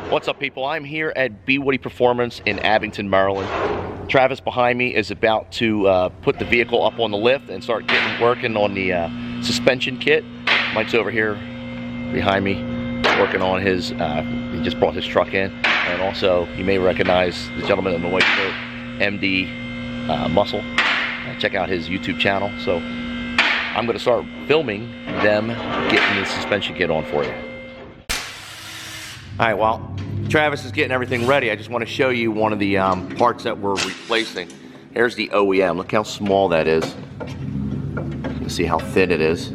What's up, people? I'm here at BWoody Performance in Abington, Maryland. Travis behind me is about to put the vehicle up on the lift and start working on the suspension kit. Mike's over here behind me working on his, he just brought his truck in. And also, you may recognize the gentleman in the white coat, MD Muscle. Check out his YouTube channel. So I'm going to start filming them getting the suspension kit on for you. All right, well, Travis is getting everything ready. I just want to show you one of the parts that we're replacing. Here's the OEM. Look how small that is. You can see how thin it is.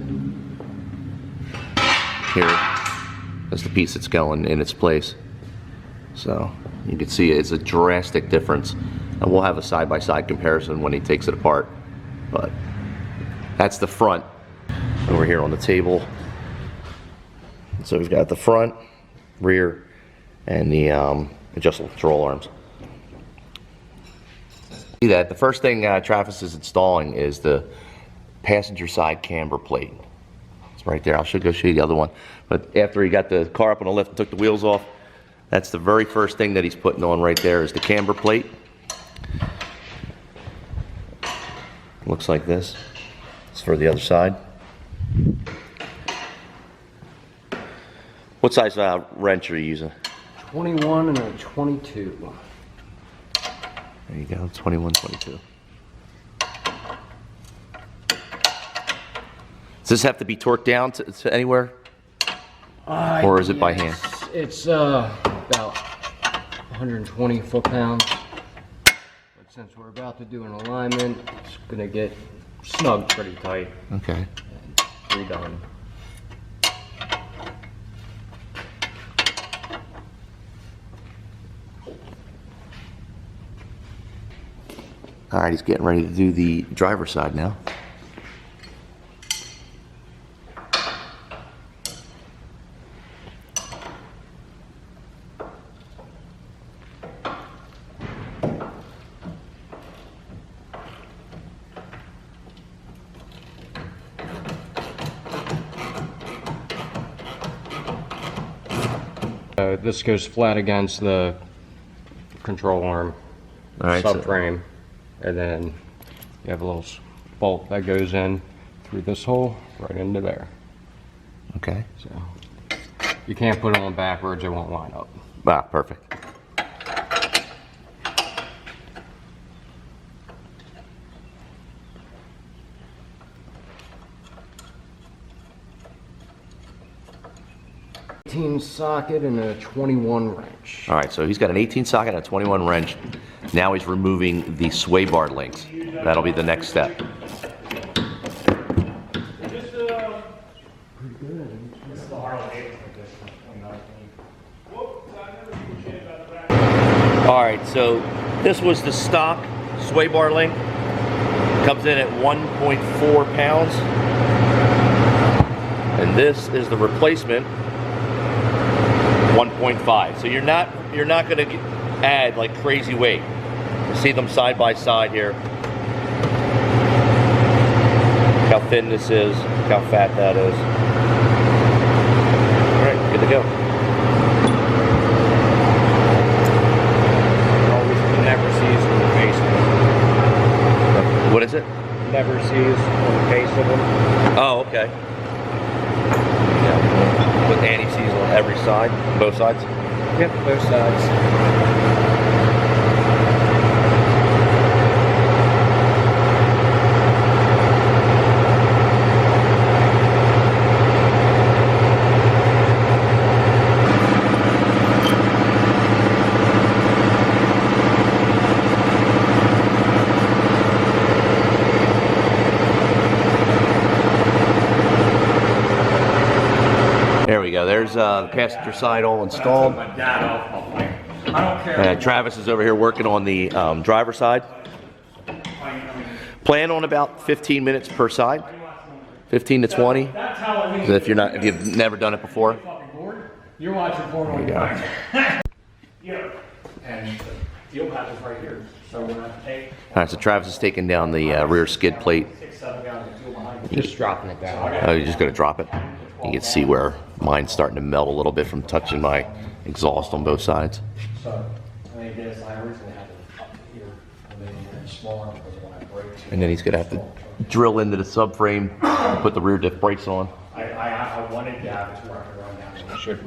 Here, that's the piece that's going in its place. So you can see it's a drastic difference. And we'll have a side-by-side comparison when he takes it apart. But that's the front over here on the table. So we've got the front, rear, and the adjustable control arms. See that? The first thing Travis is installing is the passenger side camber plate. It's right there. I'll go show you the other one. But after he got the car up on the lift and took the wheels off, that's the very first thing that he's putting on right there is the camber plate. Looks like this. It's for the other side. What size wrench are you using? 21 and a 22. There you go, 21, 22. Does this have to be torqued down to anywhere? Or is it by hand? It's about 120 foot-pounds. But since we're about to do an alignment, it's going to get snug pretty tight. Okay. And redone. All right, he's getting ready to do the driver's side now. This goes flat against the control arm subframe, and then you have a little bolt that goes in through this hole right into there. Okay. So you can't put it on backwards; it won't line up. Ah, perfect. Socket and a 21 wrench. All right, so he's got an 18 socket and a 21 wrench. Now he's removing the sway bar links. That'll be the next step. All right, so this was the stock sway bar link. Comes in at 1.4 pounds. And this is the replacement, 1.5. So you're not going to add like crazy weight. You see them side by side here. How thin this is, how fat that is. All right, good to go. Always never sees on the face of them. What is it? Never sees on the face of them. Oh, okay. Yeah, with Antiseize on every side, both sides? Yep, both sides. There we go. There's the passenger side all installed. Travis is over here working on the driver side. Plan on about 15 minutes per side, 15 to 20. So if you've never done it before. You're watching porn on your phone. Yeah. And the fuel patch is right here. So we're going to take. All right, so Travis is taking down the rear skid plate. Just dropping it down. Oh, you're just going to drop it? You can see where mine's starting to melt a little bit from touching my exhaust on both sides. And then he's going to have to drill into the subframe and put the rear diff brakes on. I wanted to have it to where I could run down the Should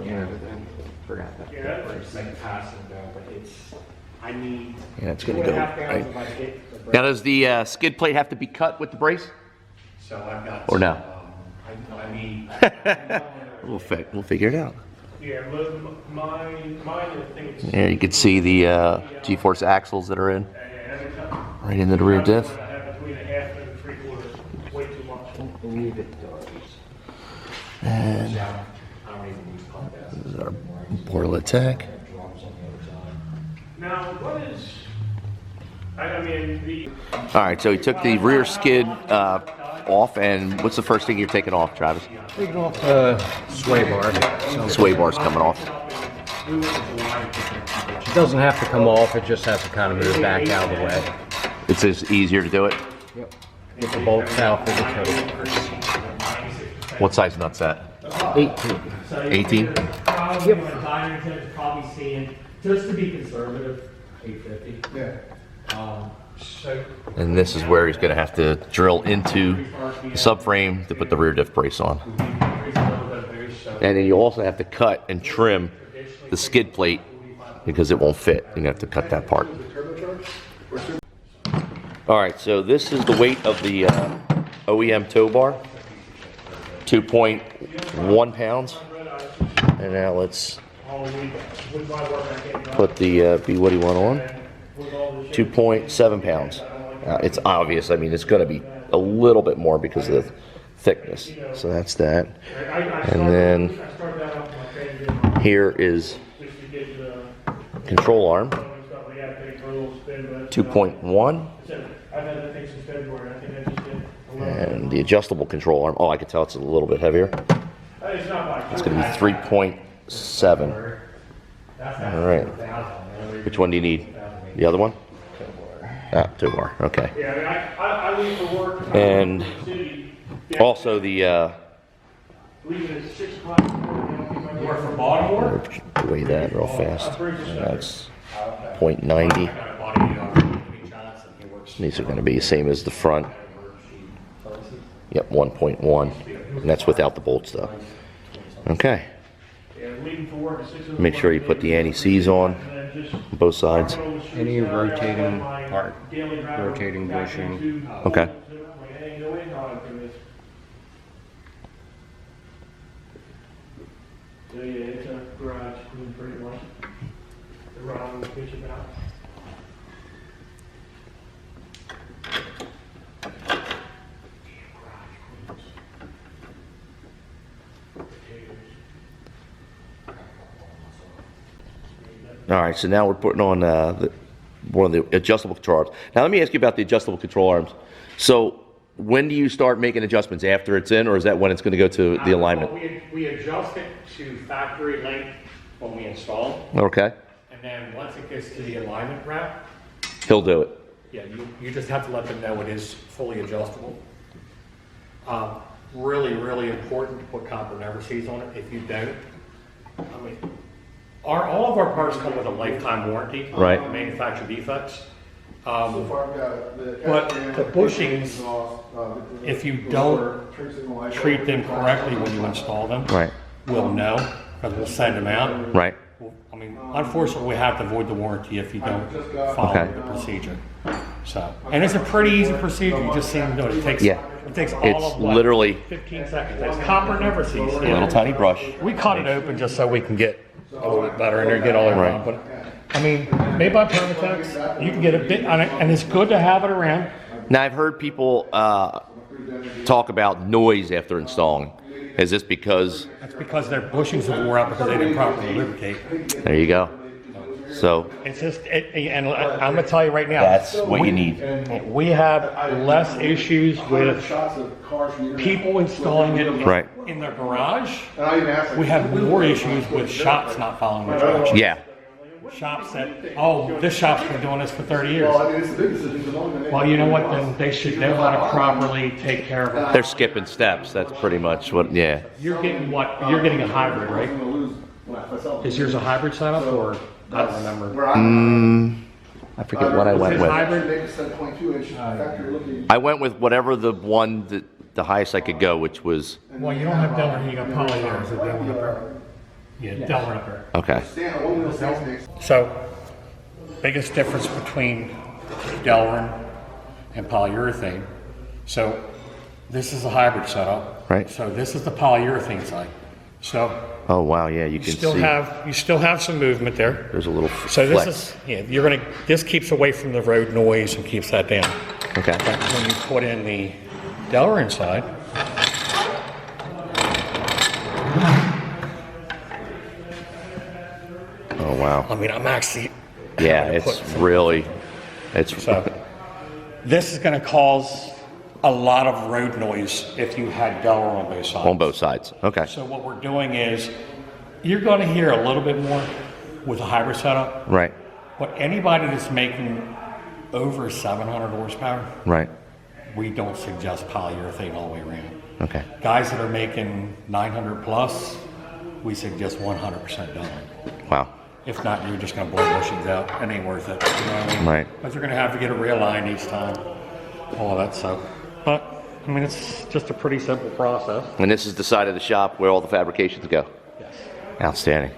forgot that. yeah, just make it pass and go, but I need. Yeah, it's going to go. Right. Now, does the skid plate have to be cut with the brace? So I've got. Or no? I need. We'll figure it out. Yeah, mine, I think it's. Yeah, you can see the G-force axles that are in. Right into the rear diff. I have between a half and 3/4, way too much. Leave it does. And this is our Polyurethane. Now, what is? I mean, the. All right, so he took the rear skid off, and what's the first thing you're taking off, Travis? Taking off sway bar. Sway bar's coming off. It doesn't have to come off, it just has to kind of move back out of the way. It's just easier to do it. Yep. Get the bolts out for the toe first. What size nut's that? 18. 18? Yep. Probably seeing, just to be conservative, 850. Yeah. And this is where he's going to have to drill into the subframe to put the rear diff brace on. And then you also have to cut and trim the skid plate because it won't fit. You're going to have to cut that part. All right, so this is the weight of the OEM tow bar, 2.1 pounds. And now let's put the BWoody one on, 2.7 pounds. It's obvious, I mean, it's going to be a little bit more because of the thickness. So that's that. And then here is control arm, 2.1. And the adjustable control arm, oh, I can tell it's a little bit heavier. It's going to be 3.7. All right. Which one do you need? The other one? Ah, tow bar. Okay. And also the weigh that real fast. That's 0.90. These are going to be the same as the front. Yep, 1.1. And that's without the bolts though. Okay. Make sure you put the Antiseize on both sides. Any rotating part, rotating bushing. Okay. Yeah, it's a garage, pretty much. Around the kitchen out. All right, so now we're putting on one of the adjustable control arms. Now let me ask you about the adjustable control arms. So when do you start making adjustments? After it's in, or is that when it's going to go to the alignment? We adjust it to factory length when we install. Okay. And then once it gets to the alignment wrap, He'll do it. yeah, you just have to let them know it is fully adjustable. Really, really important to put copper never seize on it. If you don't, I mean, all of our parts come with a lifetime warranty. Right. Manufacturer defects. But the bushings, if you don't treat them correctly when you install them, Right. we'll know because we'll send them out. Right. I mean, unfortunately, we have to void the warranty if you don't follow Okay. the procedure. So, and it's a pretty easy procedure. You just see them do it. It takes, Yeah. it takes all It's of what, literally 15 seconds. It's copper never seize. a little tiny brush. We cut it open just so we can get a little bit better in there, get all around. But I mean, made by Permatex, you can get a bit on it, and it's good to have it around. Now I've heard people talk about noise after installing. Is this because? That's because their bushings are wore out because they didn't properly lubricate. There you go. So It's just, and I'm gonna tell you right now, that's what you need. we have less issues with people installing it Right. in their garage. We have more issues with shops not following the directions. Yeah. shops that, oh, this shop's been doing this for 30 years. Well, you know what, then they want to properly take care of it. They're skipping steps. That's pretty much what, yeah. You're getting what? You're getting a hybrid, right? Is yours a hybrid setup, or I don't remember. I forget what I went with. Hybrid? I went with whatever the highest I could go, which was. Well, you don't have Delaware, you got Poly there. Is it Delaware up there? Yeah, Delaware up there. Okay. So, biggest difference between Delaware and polyurethane. So, this is a hybrid setup. Right. So this is the polyurethane side. So. Oh wow, yeah, you can see. You still have some movement there. There's a little So this flex. is, yeah, this keeps away from the road noise and keeps that down. Okay. But when you put in the Delaware side, Oh wow. I mean, I'm actually. Yeah, it's really, So this is going to cause a lot of road noise if you had Delaware on both sides. on both sides. Okay. So what we're doing is, you're going to hear a little bit more with a hybrid setup. Right. But anybody that's making over 700 horsepower, Right. we don't suggest polyurethane all the way around. Okay. Guys that are making 900 plus, we suggest 100% Delaware. Wow. If not, you're just going to blow bushings out. It ain't worth it. You know what I mean? Right. But you're going to have to get it realigned each time. All of that stuff. But, I mean, it's just a pretty simple process. And this is the side of the shop where all the fabrications go. Yes. Outstanding.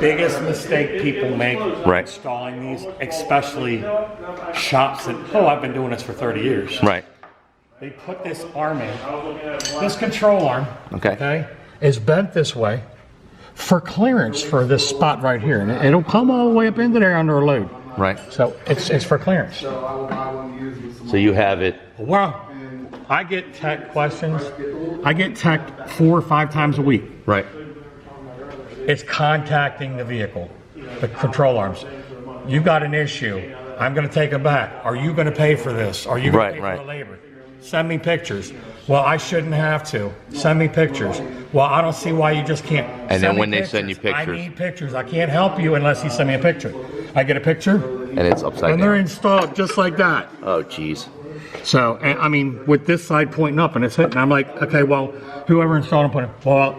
Biggest mistake people make Right. installing these, especially shops that, oh, I've been doing this for 30 years. Right. They put this arm in. This control arm, Okay. is bent this way for clearance for this spot right here. And it'll come all the way up into there under a load. Right. So it's for clearance. So you have it. Well, I get tech questions. I get tech 4 or 5 times a week. Right. It's contacting the vehicle, the control arms. You've got an issue. I'm going to take it back. Are you going to pay for this? Are you going to pay for the labor? Send me pictures. Well, I shouldn't have to. Send me pictures. Well, I don't see why you just can't. And then when they send you pictures. I need pictures. I can't help you unless you send me a picture. I get a picture. And it's upside And they're down. installed just like that. Oh, geez. So, and, I mean, with this side pointing up and it's hitting, I'm like, okay, well, whoever installed them put it. Well,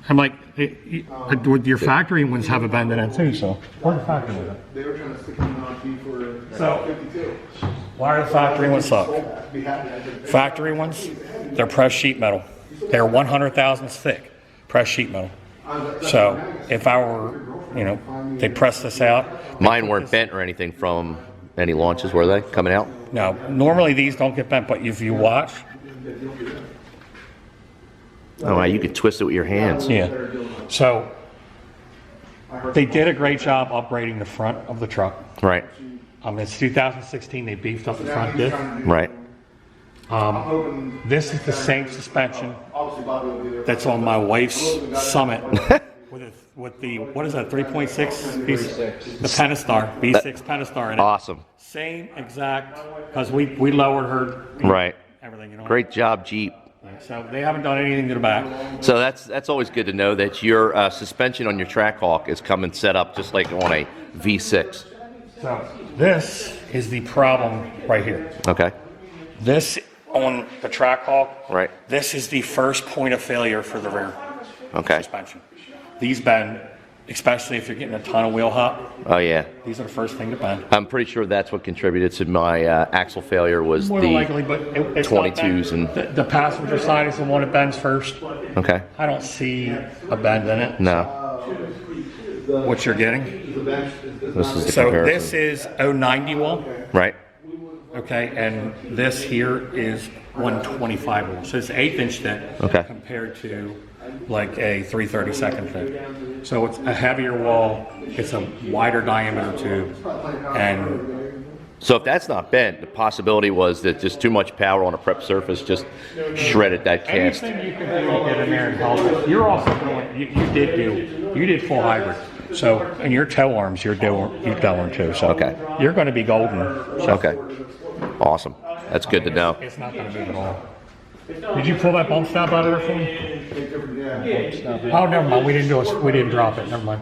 I'm like, your factory ones have a bend in it too, so. Where's the factory ones? They were trying to stick them on key for So, 52. why are the factory ones suck? Factory ones, they're pressed sheet metal. They're 100 thousandths thick, pressed sheet metal. So, if I were, they press this out. Mine weren't bent or anything from any launches, were they? Coming out? Now, normally these don't get bent, but if you watch, Oh, wow, you could twist it with your hands. yeah. So, they did a great job upgrading the front of the truck. Right. It's 2016, they beefed up the front diff. Right. This is the same suspension that's on my wife's Summit with the, what is that, 3.6? The Pentastar, B6 Pentastar in it. Awesome. Same exact, because we lowered her. Right. Everything, Great job, Jeep. So they haven't done anything to the back. So that's always good to know that your suspension on your Trackhawk is coming set up just like on a V6. So this is the problem right here. Okay. This on the Trackhawk, Right. this is the first point of failure for the rear Okay. suspension. These bend, especially if you're getting a ton of wheel hop. Oh yeah. These are the first thing to bend. I'm pretty sure that's what contributed to my axle failure was More the than likely, but it's not 22s and the passenger side is the one that bends first. okay. I don't see a bend in it. No. What you're getting. This is the So comparison. this is 090 wall, Right. okay, and this here is 125 wall. So it's 1/8 inch thick Okay. compared to like a 3/32 thick. So it's a heavier wall. It's a wider diameter tube, and So if that's not bent, the possibility was that just too much power on a prep surface just shredded that cast. anything you can do to get in there and help it. You're also doing. You did full hybrid. So in your toe arms, you're doing too. So Okay. you're going to be golden. So Okay. Awesome. That's good to know. It's not going to be at all. Did you pull that bump stop out of there for me? Oh, never mind. We didn't do it. We didn't drop it. Never mind.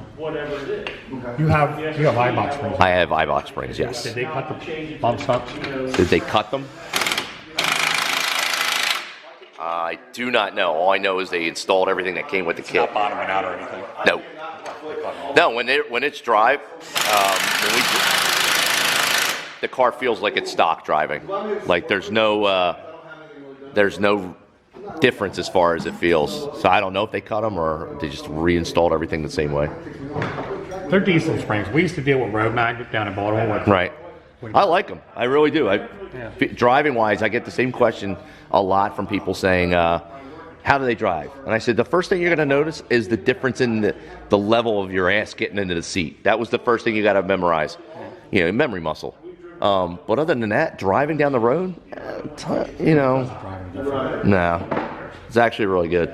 You have eye-box springs. I have eyebox springs, yes. Did they cut the bumps up? Did they cut them? I do not know. All I know is they installed everything that came with the kit. Not bottoming out or anything. No. No, when it's drive, the car feels like it's stock driving. Like there's no difference as far as it feels. So I don't know if they cut them or they just reinstalled everything the same way. They're decent springs. We used to deal with Road Magnet down in Baltimore. Right. I like them. I really do. Driving wise, I get the same question a lot from people saying, how do they drive? And I said, the first thing you're going to notice is the difference in the level of your ass getting into the seat. That was the first thing you got to memorize. You know, memory muscle. But other than that, driving down the road, no. It's actually really good.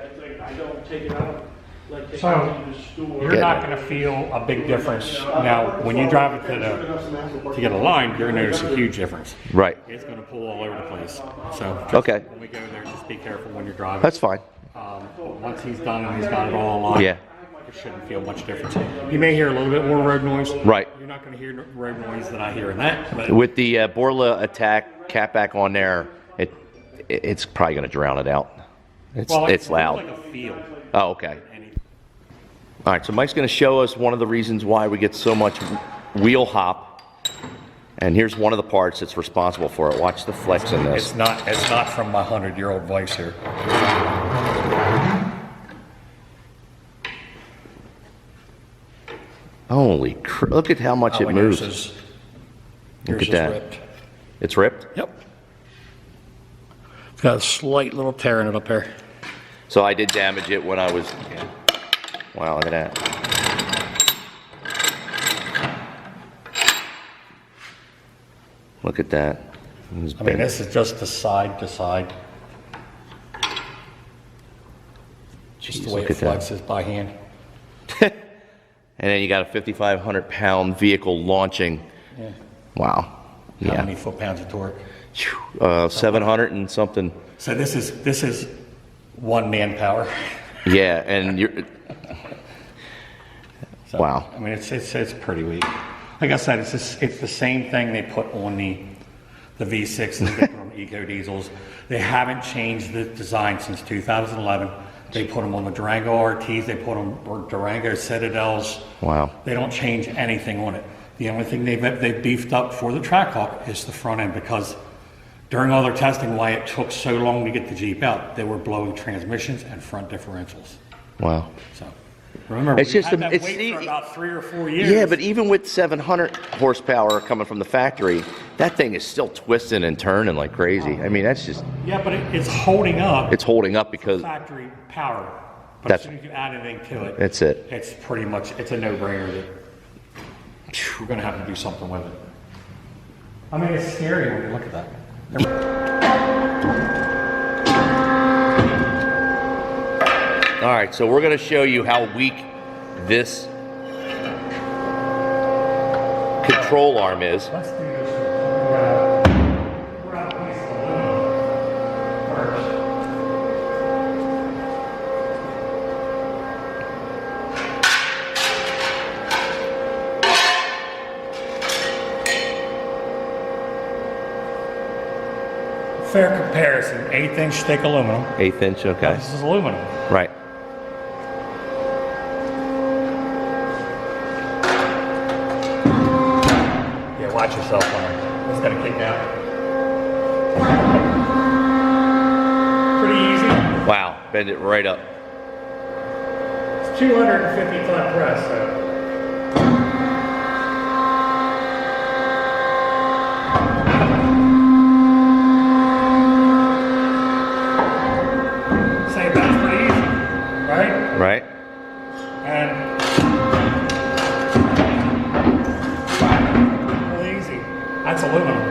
So you're not going to feel a big difference. Now, when you drive it to get a line, you're going to notice a huge difference. Right. It's going to pull all over the place. So Okay. when we go there, just be careful when you're driving. That's fine. But once he's done and he's got it all aligned, Yeah. you shouldn't feel much difference. You may hear a little bit more road noise. Right. You're not going to hear road noise than I hear in that. But With the Borla Attack catback on there, it's probably going to drown it out. It's loud. Like a field. Oh, okay. All right, so Mike's going to show us one of the reasons why we get so much wheel hop. And here's one of the parts that's responsible for it. Watch the flex in this. It's not from my 100-year-old Vice here. Holy crap, look at how much it moves. Look at that. Ripped. It's ripped? Yep. It's got a slight little tear in it up here. So I did damage it when I was... Wow, look at that. Look at that. I mean, this is just the side to side. Just the way it flexes by hand. And then you got a 5,500-pound vehicle launching. Yeah. Wow. How many foot-pounds of torque? 700 and something. So this is one manpower. Yeah, and you're... So, wow. I mean, it's pretty weak. Like I said, it's the same thing they put on the V6 and they put on Eco Diesels. They haven't changed the design since 2011. They put them on the Durango RTs. They put them on Durango Citadels. Wow. They don't change anything on it. The only thing they've beefed up for the Trackhawk is the front end, because during all their testing, why it took so long to get the Jeep out, they were blowing transmissions and front differentials. Wow. So remember, it's we just had that wait for about 3 or 4 years. Yeah, but even with 700 horsepower coming from the factory, that thing is still twisting and turning like crazy. I mean, that's just... Yeah, but it's holding up. It's holding up because... Factory power. But as soon as you add anything to it, that's it. It's pretty much, it's a no-brainer that you're going to have to do something with it. I mean, it's scary when you look at that. All right, so we're going to show you how weak this control arm is. Let's do this. Grab a piece of aluminum first. Fair comparison, 1/8-inch thick aluminum. 1/8 inch, okay. This is aluminum. Right. Yeah, watch yourself on it. It's gonna kick out. Pretty easy. Wow, bend it right up. It's 250 ton press, so. Say that's pretty easy, right? Right. And really easy. That's aluminum.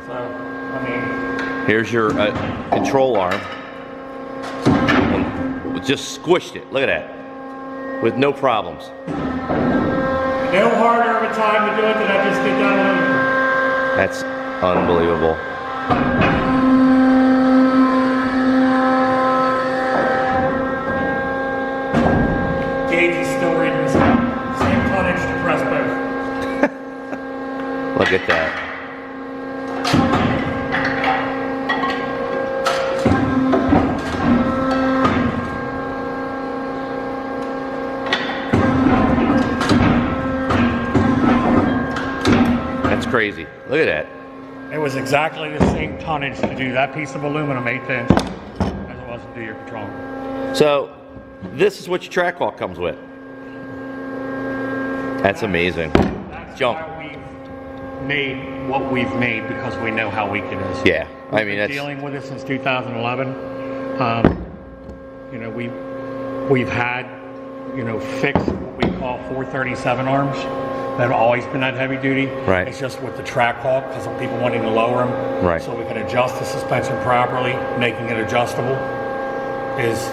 So, I mean. Here's your control arm. And we just squished it. Look at that. With no problems. No harder of a time to do it than I just did that aluminum. That's unbelievable. gauge is still reading the same tonnage to press both. Look at that. That's crazy. Look at that. It was exactly the same tonnage to do that piece of aluminum 1/8 inch as it was to do your control arm. So, this is what your Trackhawk comes with. That's amazing. That's Jump. why we've made what we've made, because we know how weak it is. Yeah, I mean, We've been that's... dealing with it since 2011. You know, we've had, you know, fixed what we call 437 arms that have always been that heavy duty. Right. It's just with the Trackhawk, because of people wanting to lower them. Right. So we can adjust the suspension properly, making it adjustable that's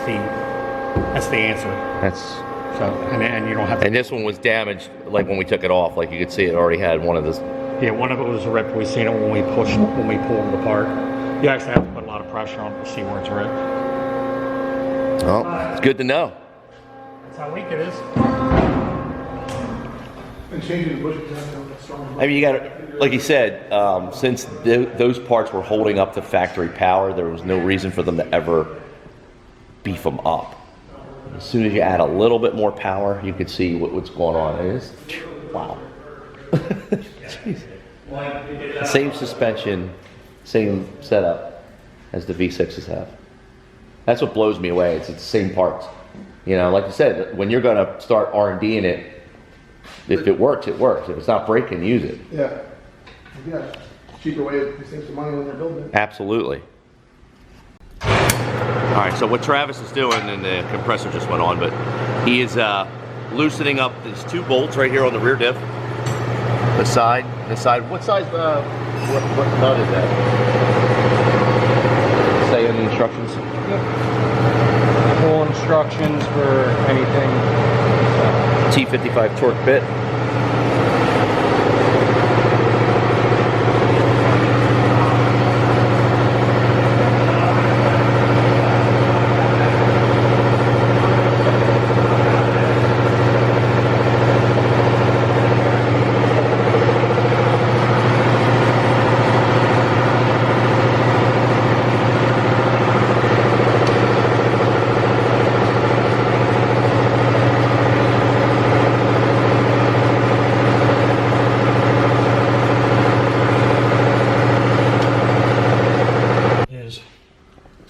the answer. That's... So, and you don't have to. And this one was damaged, like when we took it off. Like you could see, it already had one of this. Yeah, one of it was ripped. We seen it when we pulled it apart. You actually have to put a lot of pressure on it to see where it's ripped. Oh, it's good to know. That's how weak it is. And changing the bushing test. I mean, you got to, like you said, since those parts were holding up to factory power, there was no reason for them to ever beef them up. As soon as you add a little bit more power, you could see what's going on. It is, wow. Jeez. Same suspension, same setup as the V6s have. That's what blows me away. It's the same parts. You know, like you said, when you're going to start R&D in it, if it works, it works. If it's not breaking, use it. Yeah. Yeah. Cheaper way to save some money when they're building it. Absolutely. All right, so what Travis is doing, and the compressor just went on, but he is loosening up these 2 bolts right here on the rear diff. The side. What size, what nut is that? Say in the instructions? Yep. Full instructions for anything. T55 torque bit.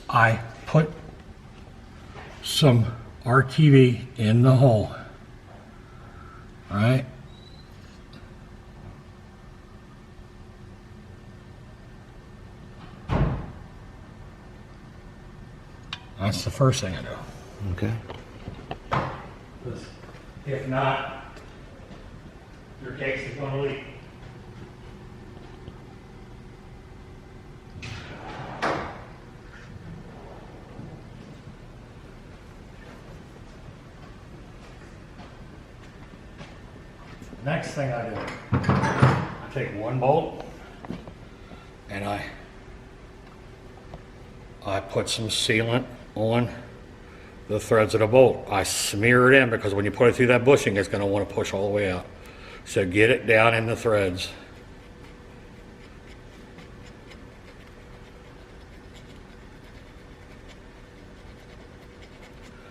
I put some RTV in the hole. All right. That's the first thing I do. Okay. If not, your case is going to leak. Next thing I do, I take one bolt and I put some sealant on the threads of the bolt. I smear it in because when you put it through that bushing, it's going to want to push all the way out. So get it down in the threads.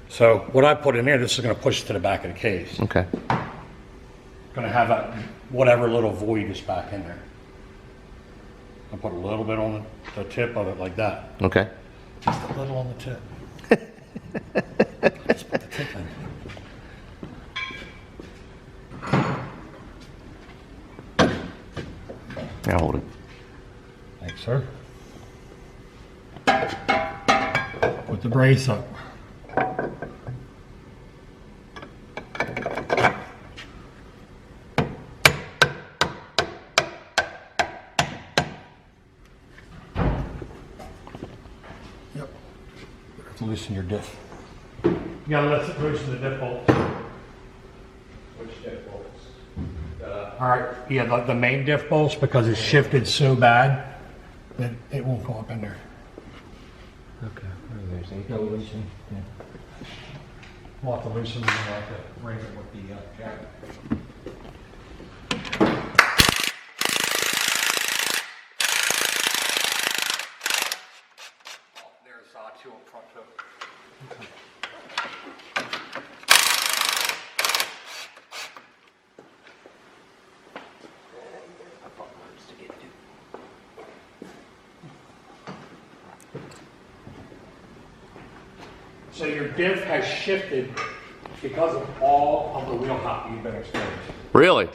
So what I put in there, this is going to push it to the back of the case. Okay. Going to have whatever little void is back in there. I'll put a little bit on the tip of it like that. Okay. Just a little on the tip. Just put the tip in. Now hold it. Thanks, sir. Put the brace up. Yep. To loosen your diff. You gotta loosen the diff bolts. Which diff bolts? All right, yeah, the main diff bolts, because it's shifted so bad that it won't go up in there. Okay. There's 8 bolts. Yeah. We'll have to loosen it, we'll have to raise it with the jack. There's two up front too. Okay. So your diff has shifted because of all of the wheel hop you've been exposed. Really?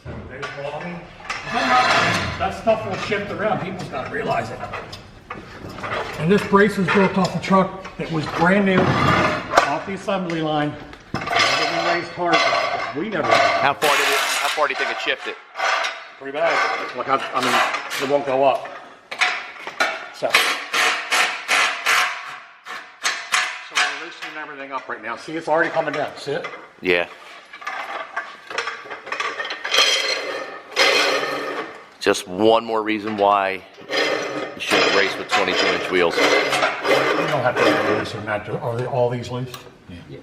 So that stuff will shift around. People's got to realize it. And this brace was built off a truck that was brand new, off the assembly line. Never been raised hard. We never. How far do you think it shifted? Pretty bad. Look, I mean, it won't go up. So we're loosening everything up right now. See, it's already coming down. See it? Yeah. Just one more reason why you shouldn't race with 22-inch wheels. You don't have to race them. Are all these loose? Yeah.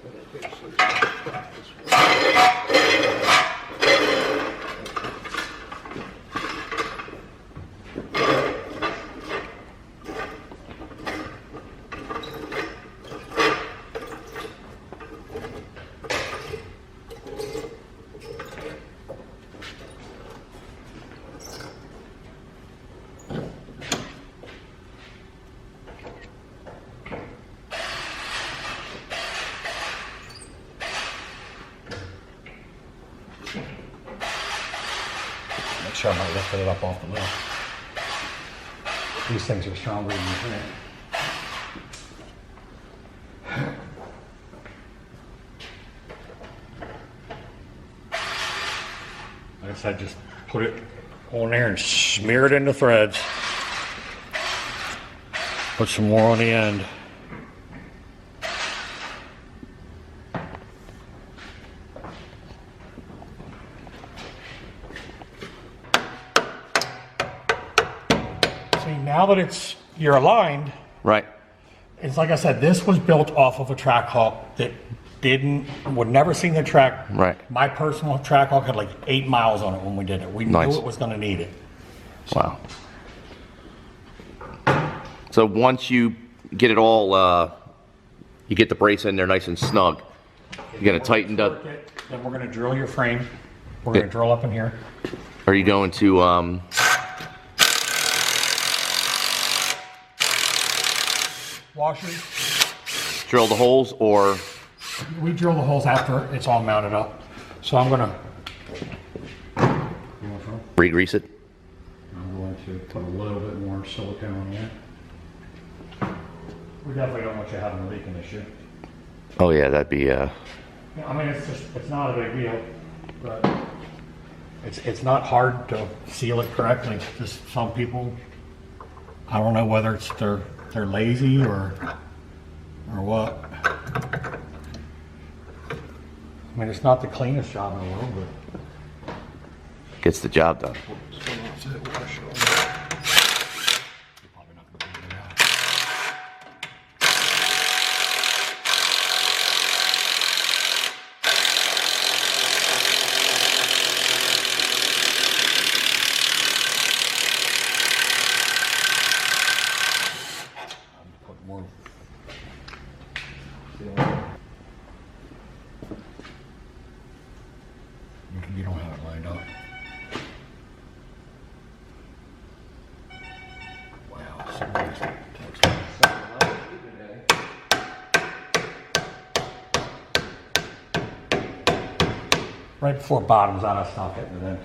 Make sure I'm not lifting it up off the lid. These things are stronger than you think. Like I said, just put it on there and smear it into threads. Put some more on the end. See, now that you're aligned, Right. it's like I said, this was built off of a Trackhawk that would never seen the track. Right. My personal Trackhawk had like 8 miles on it when we did it. We Nice. knew it was going to need it. Wow. So once you get it all, you get the brace in there nice and snug, you're going to tighten up. Then we're going to drill your frame. We're going to drill up in here. Are you going to Washers. drill the holes, or We drill the holes after it's all mounted up. So I'm going to. re-grease it? I'm going to put a little bit more silicone on there. We definitely don't want you having a leak in this shit. Oh yeah, that'd be I mean, it's not a big deal, but it's not hard to seal it correctly. Just some people, I don't know whether it's they're lazy or what. I mean, it's not the cleanest job in the world, but gets the job done. You don't have it lined up. Wow. somebody's texting. Right before bottoms out, I stop hitting it in.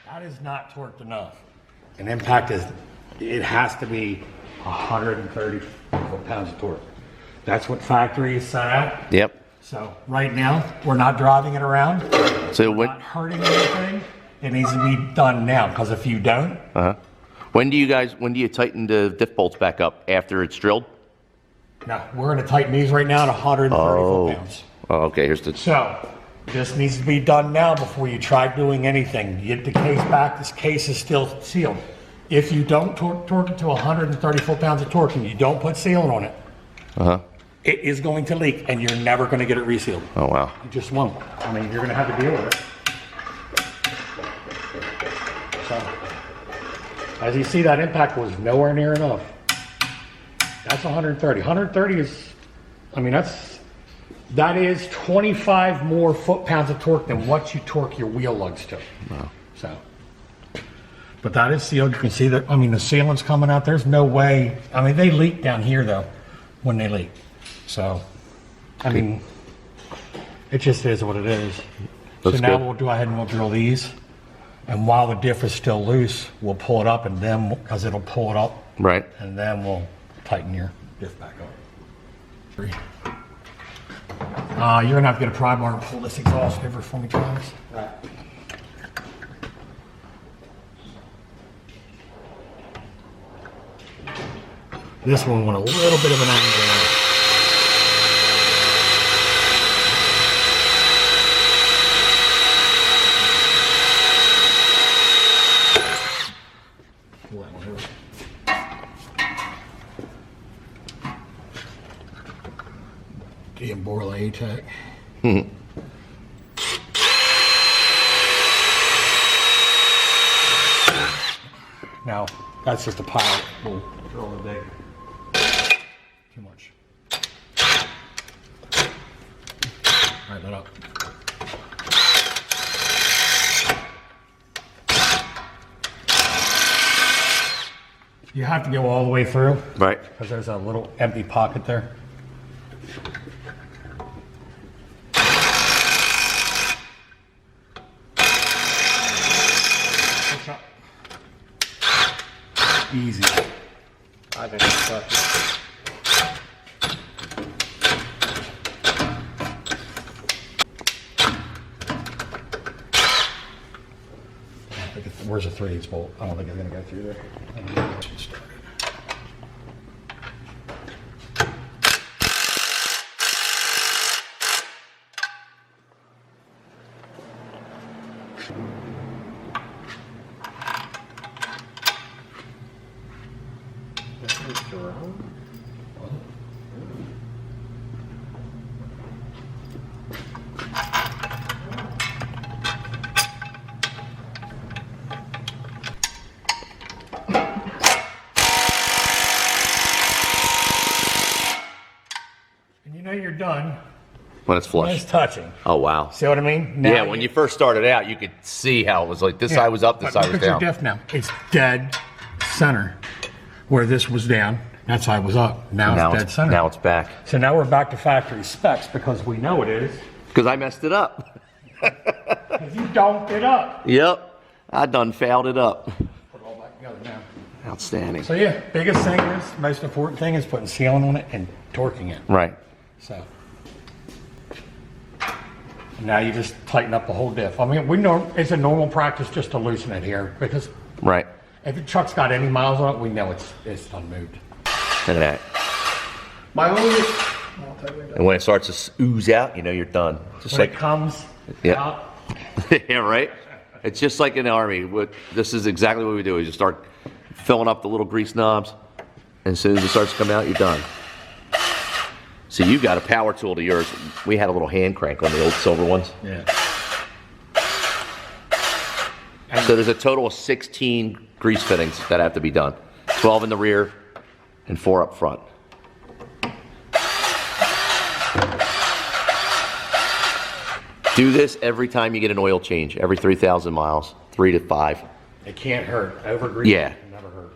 That is not torqued enough. An impact it has to be 130 foot-pounds of torque. That's what factory is set out. Yep. So right now, we're not driving it around. So We're not hurting anything. it needs to be done now, because if you don't, When do you tighten the diff bolts back up? After it's drilled? no, we're gonna tighten these right now at 130 foot-pounds. Oh, okay, here's the... So, this needs to be done now before you try doing anything. You get the case back, this case is still sealed. If you don't torque it to 130 foot-pounds of torque and you don't put sealant on it, it is going to leak and you're never gonna get it resealed. Oh, wow. You just won't. I mean, you're gonna have to deal with it. So, as you see, that impact was nowhere near enough. That's 130. 130 is, I mean, that is 25 more foot-pounds of torque than what you torque your wheel lugs to. Wow. So, but that is sealed. You can see that, I mean, the sealant's coming out. There's no way, I mean, they leak down here though, when they leak. So, I mean, it just is what it is. Looks so now good. we'll go ahead and we'll drill these. And while the diff is still loose, we'll pull it up and then, because it'll pull it up. Right. And then we'll tighten your diff back up. 3. You're gonna have to get a pry bar and pull this exhaust over for me, Travis. Right. This one went a little bit of an angle. Damn Borla ATAC. Now, that's just a pilot. We'll drill the big. Too much. All right, let up. You have to go all the way through. Right. Because there's a little empty pocket there. Easy. I think it's tough. Where's the 3/8 bolt? I don't think it's gonna go through there. And you know you're done When it's when flush. it's touching. Oh, wow. See what I mean? Now Yeah, when you first started out, you could see how it was like this side was up, this but side was look at your down. diff now. It's dead center. Where this was down, that side was up. Now it's dead center. Now it's back. So now we're back to factory specs because we know it is. Because I messed it up. Because you don't get up. Yep. I done fouled it up. Put it all back together now. Outstanding. So yeah, biggest thing is, most important thing is putting sealant on it and torquing it. Right. So now you just tighten up the whole diff. I mean, we know it's a normal practice just to loosen it here because Right. if the truck's got any miles on it, we know it's unmoved. Look at that. My only, I'll tell you And when it starts to ooze out, you know you're done. Just When like, it comes Yeah. out, yeah, right? It's just like in the Army. This is exactly what we do. We just start filling up the little grease knobs. And as soon as it starts to come out, you're done. So you got a power tool to yours. We had a little hand crank on the old silver ones. yeah. So there's a total of 16 grease fittings that have to be done. 12 in the rear and 4 up front. Do this every time you get an oil change, every 3,000 miles, 3 to 5. It can't hurt. Over grease Yeah. can never hurt.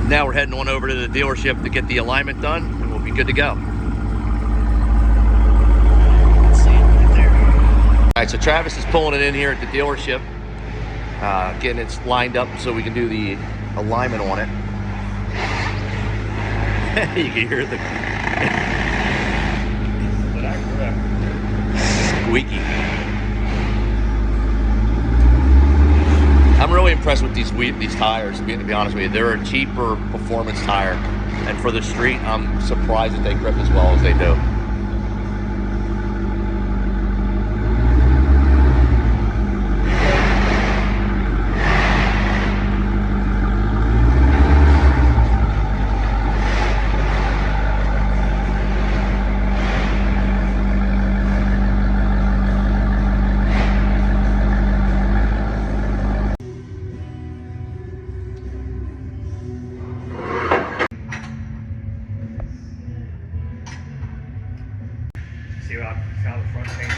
Now we're heading on over to the dealership to get the alignment done, and we'll be good to go. All right, so Travis is pulling it in here at the dealership, getting it lined up so we can do the alignment on it. You can hear the squeaky. I'm really impressed with these tires, to be honest with you. They're a cheaper performance tire, and for the street, I'm surprised that they grip as well as they do. See how the front paint